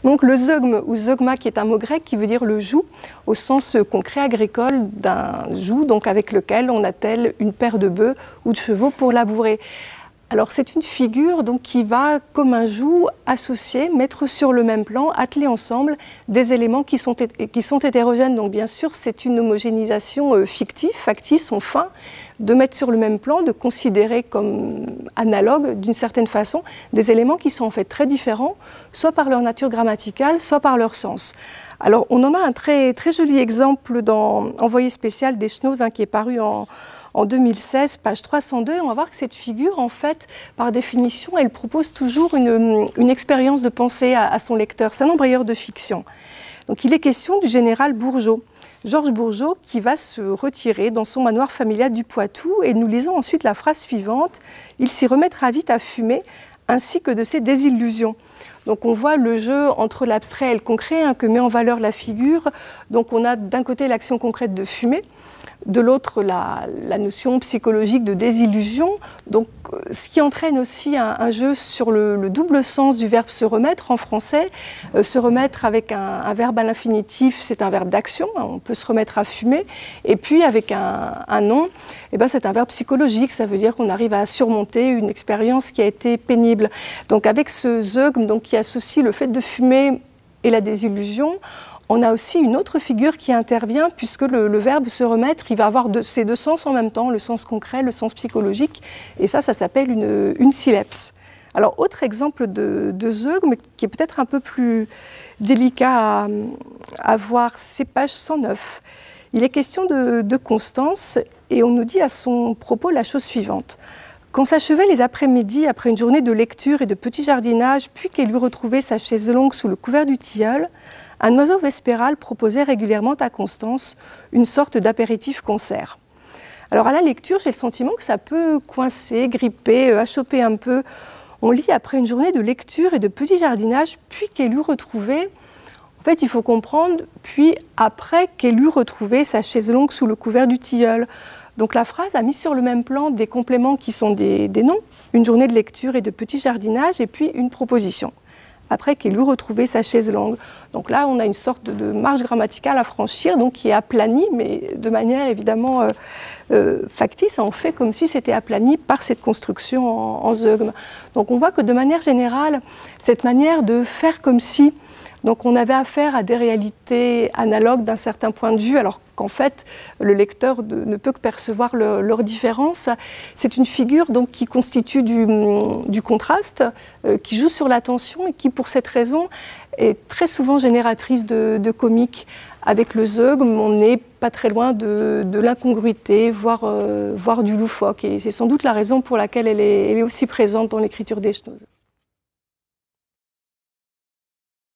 Donc le zeugme ou zeugma qui est un mot grec qui veut dire le joug au sens concret agricole d'un joug, donc avec lequel on attelle une paire de bœufs ou de chevaux pour labourer. Alors c'est une figure donc, qui va, comme un joug, associer, mettre sur le même plan, atteler ensemble des éléments qui sont hétérogènes. Donc bien sûr c'est une homogénéisation fictive, factice, on feint, de mettre sur le même plan, de considérer comme analogues d'une certaine façon des éléments qui sont en fait très différents, soit par leur nature grammaticale, soit par leur sens. Alors on en a un très joli exemple dans Envoyé spécial d'Eschnoz qui est paru en 2016, page 302, on va voir que cette figure, en fait, par définition, elle propose toujours une expérience de pensée à son lecteur. C'est un embrayeur de fiction. Donc il est question du général Bourgeot, Georges Bourgeot, qui va se retirer dans son manoir familial du Poitou, et nous lisons ensuite la phrase suivante, « Il s'y remettra vite à fumer, ainsi que de ses désillusions ». Donc on voit le jeu entre l'abstrait et le concret que met en valeur la figure. Donc on a d'un côté l'action concrète de fumer, de l'autre la notion psychologique de désillusion, donc, ce qui entraîne aussi un jeu sur le double sens du verbe se remettre en français. Se remettre avec un verbe à l'infinitif, c'est un verbe d'action, on peut se remettre à fumer, et puis avec un nom, eh ben, c'est un verbe psychologique, ça veut dire qu'on arrive à surmonter une expérience qui a été pénible. Donc avec ce zeugme donc, qui associe le fait de fumer et la désillusion, on a aussi une autre figure qui intervient puisque le verbe se remettre, il va avoir ces deux sens en même temps, le sens concret, le sens psychologique, et ça s'appelle une sylepse. Alors, autre exemple de zeugme qui est peut-être un peu plus délicat à voir, c'est page 109. Il est question de Constance et on nous dit à son propos la chose suivante. Quand s'achevaient les après-midi après une journée de lecture et de petit jardinage, puis qu'elle eut retrouvé sa chaise longue sous le couvert du tilleul, un oiseau vespéral proposait régulièrement à Constance une sorte d'apéritif concert. Alors à la lecture, j'ai le sentiment que ça peut coincer, gripper, achoper un peu. On lit après une journée de lecture et de petit jardinage, puis qu'elle eut retrouvé. En fait, il faut comprendre, puis après qu'elle eut retrouvé sa chaise longue sous le couvert du tilleul. Donc la phrase a mis sur le même plan des compléments qui sont des noms, une journée de lecture et de petit jardinage, et puis une proposition. Après qu'elle eut retrouvé sa chaise longue. Donc là, on a une sorte de marge grammaticale à franchir, donc qui est aplanie, mais de manière évidemment factice. On fait comme si c'était aplani par cette construction en zeugme. Donc on voit que de manière générale, cette manière de faire comme si donc on avait affaire à des réalités analogues d'un certain point de vue, alors qu'en fait le lecteur ne peut que percevoir leur différence. C'est une figure donc, qui constitue du contraste, qui joue sur l'attention et qui pour cette raison est très souvent génératrice de comique. Avec le zeugme, on n'est pas très loin de l'incongruité, voire du loufoque. Et c'est sans doute la raison pour laquelle elle est aussi présente dans l'écriture d'Eschnoz.